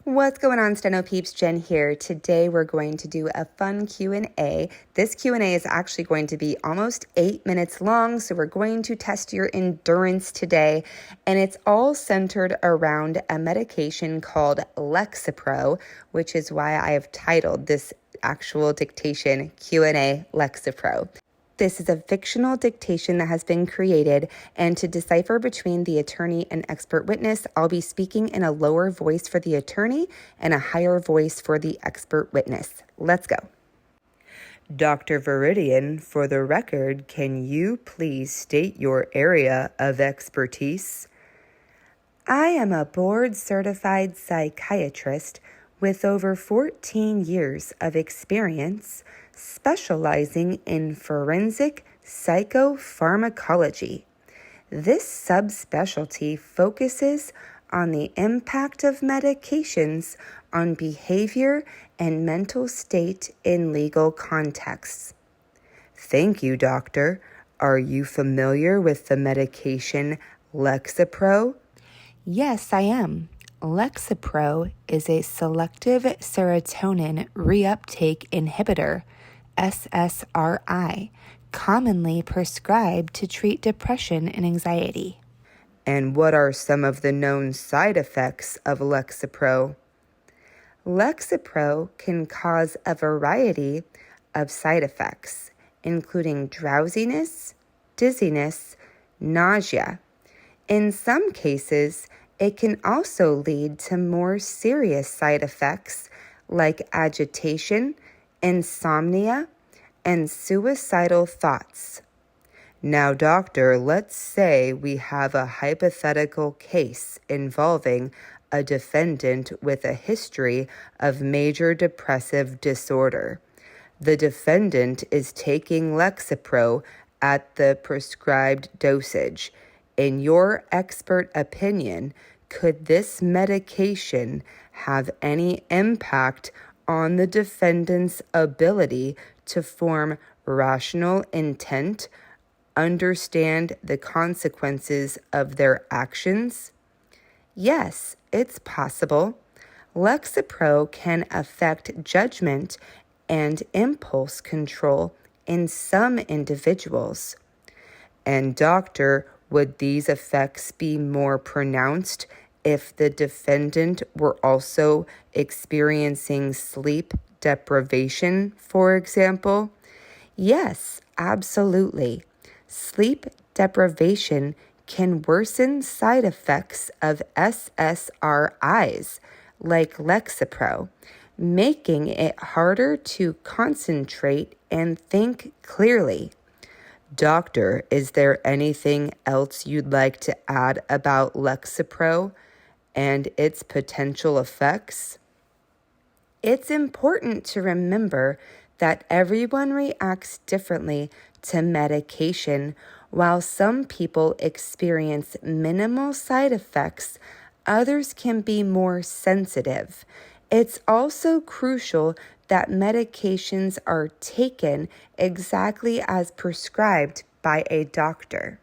What's going on, Steno peeps? Jen here. Today we're going to do a fun Q&A. This Q&A is actually going to be almost 8 minutes long, so we're going to test your endurance today, and it's all centered around a medication called Lexapro, which is why I have titled this actual dictation Q&A Lexapro. This is a fictional dictation that has been created, and to decipher between the attorney and expert witness, I'll be speaking in a lower voice for the attorney and a higher voice for the expert witness. Let's go. Dr. Veridian, for the record, can you please state your area of expertise? I am a board-certified psychiatrist with over 14 years of experience specializing in forensic psychopharmacology. This subspecialty focuses on the impact of medications on behavior and mental state in legal contexts. Thank you, doctor. Are you familiar with the medication Lexapro? Yes, I am. Lexapro is a selective serotonin reuptake inhibitor, SSRI, commonly prescribed to treat depression and anxiety. And what are some of the known side effects of Lexapro? Lexapro can cause a variety of side effects, including drowsiness, dizziness, nausea. In some cases, it can also lead to more serious side effects like agitation, insomnia, and suicidal thoughts. Now, doctor, let's say we have a hypothetical case involving a defendant with a history of major depressive disorder. The defendant is taking Lexapro at the prescribed dosage. In your expert opinion, could this medication have any impact on the defendant's ability to form rational intent, understand the consequences of their actions? Yes, it's possible. Lexapro can affect judgment and impulse control in some individuals. And doctor, would these effects be more pronounced if the defendant were also experiencing sleep deprivation, for example? Yes, absolutely. Sleep deprivation can worsen side effects of SSRIs, like Lexapro, making it harder to concentrate and think clearly. Doctor, is there anything else you'd like to add about Lexapro and its potential effects? It's important to remember that everyone reacts differently to medication. While some people experience minimal side effects, others can be more sensitive. It's also crucial that medications are taken exactly as prescribed by a doctor.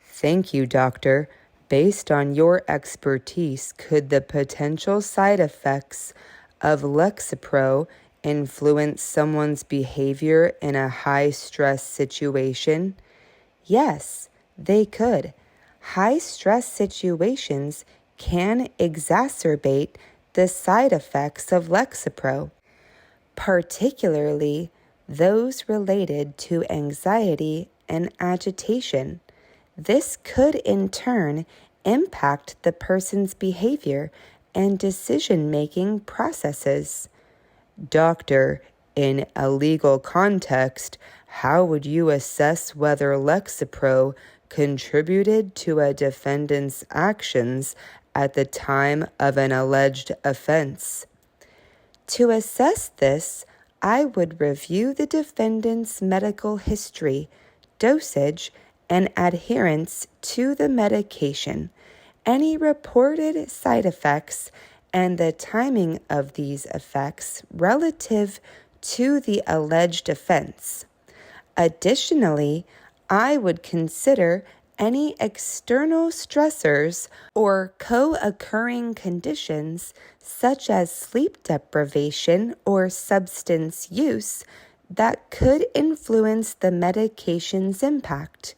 Thank you, doctor. Based on your expertise, could the potential side effects of Lexapro influence someone's behavior in a high-stress situation? Yes, they could. High-stress situations can exacerbate the side effects of Lexapro, particularly those related to anxiety and agitation. This could in turn impact the person's behavior and decision-making processes. Doctor, in a legal context, how would you assess whether Lexapro contributed to a defendant's actions at the time of an alleged offense? To assess this, I would review the defendant's medical history, dosage, and adherence to the medication, any reported side effects, and the timing of these effects relative to the alleged offense. Additionally, I would consider any external stressors or co-occurring conditions such as sleep deprivation or substance use that could influence the medication's impact.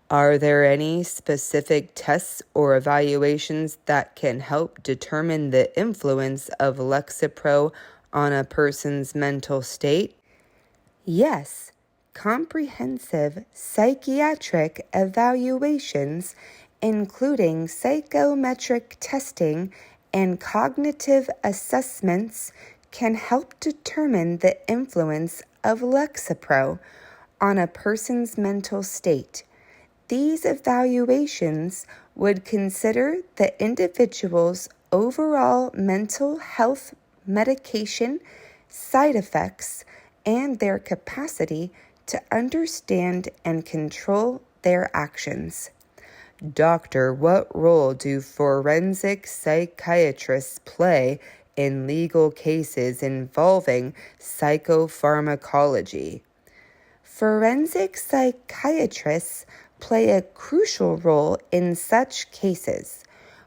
Are there any specific tests or evaluations that can help determine the influence of Lexapro on a person's mental state? Yes, comprehensive psychiatric evaluations, including psychometric testing and cognitive assessments, can help determine the influence of Lexapro on a person's mental state. These evaluations would consider the individual's overall mental health, medication, side effects, and their capacity to understand and control their actions. Doctor, what role do forensic psychiatrists play in legal cases involving psychopharmacology? Forensic psychiatrists play a crucial role in such cases.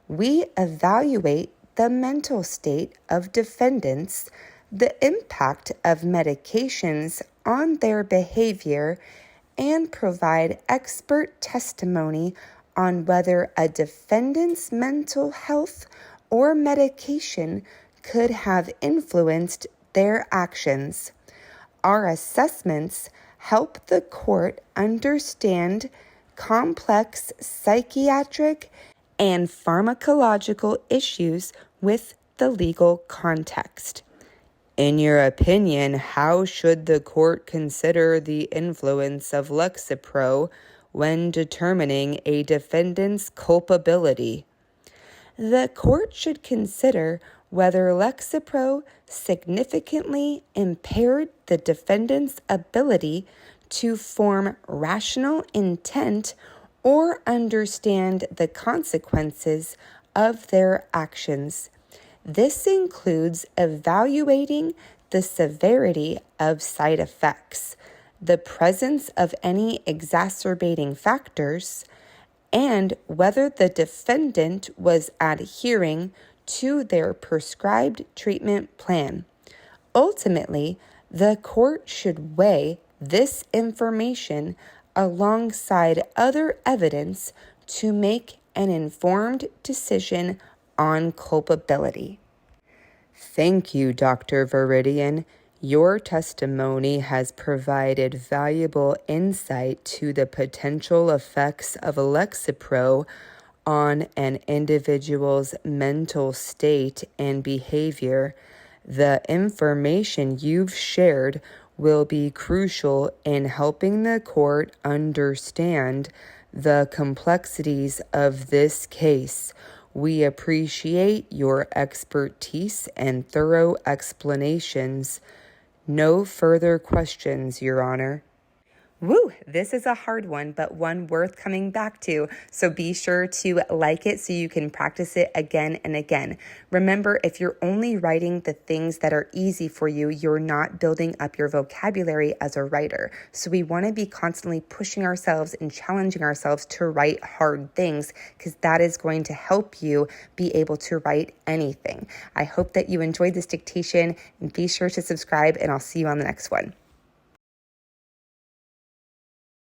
We evaluate the mental state of defendants, the impact of medications on their behavior, and provide expert testimony on whether a defendant's mental health or medication could have influenced their actions. Our assessments help the court understand complex psychiatric and pharmacological issues with the legal context. In your opinion, how should the court consider the influence of Lexapro when determining a defendant's culpability? The court should consider whether Lexapro significantly impaired the defendant's ability to form rational intent or understand the consequences of their actions. This includes evaluating the severity of side effects, the presence of any exacerbating factors, and whether the defendant was adhering to their prescribed treatment plan. Ultimately, the court should weigh this information alongside other evidence to make an informed decision on culpability. Thank you, Dr. Veridian. Your testimony has provided valuable insight to the potential effects of Lexapro on an individual's mental state and behavior. The information you've shared will be crucial in helping the court understand the complexities of this case. We appreciate your expertise and thorough explanations. No further questions, Your Honor. Woo, this is a hard one, but one worth coming back to. So be sure to like it so you can practice it again and again. Remember, if you're only writing the things that are easy for you, you're not building up your vocabulary as a writer. So we want to be constantly pushing ourselves and challenging ourselves to write hard things, because that is going to help you be able to write anything. I hope that you enjoyed this dictation, and be sure to subscribe, and I'll see you on the next one.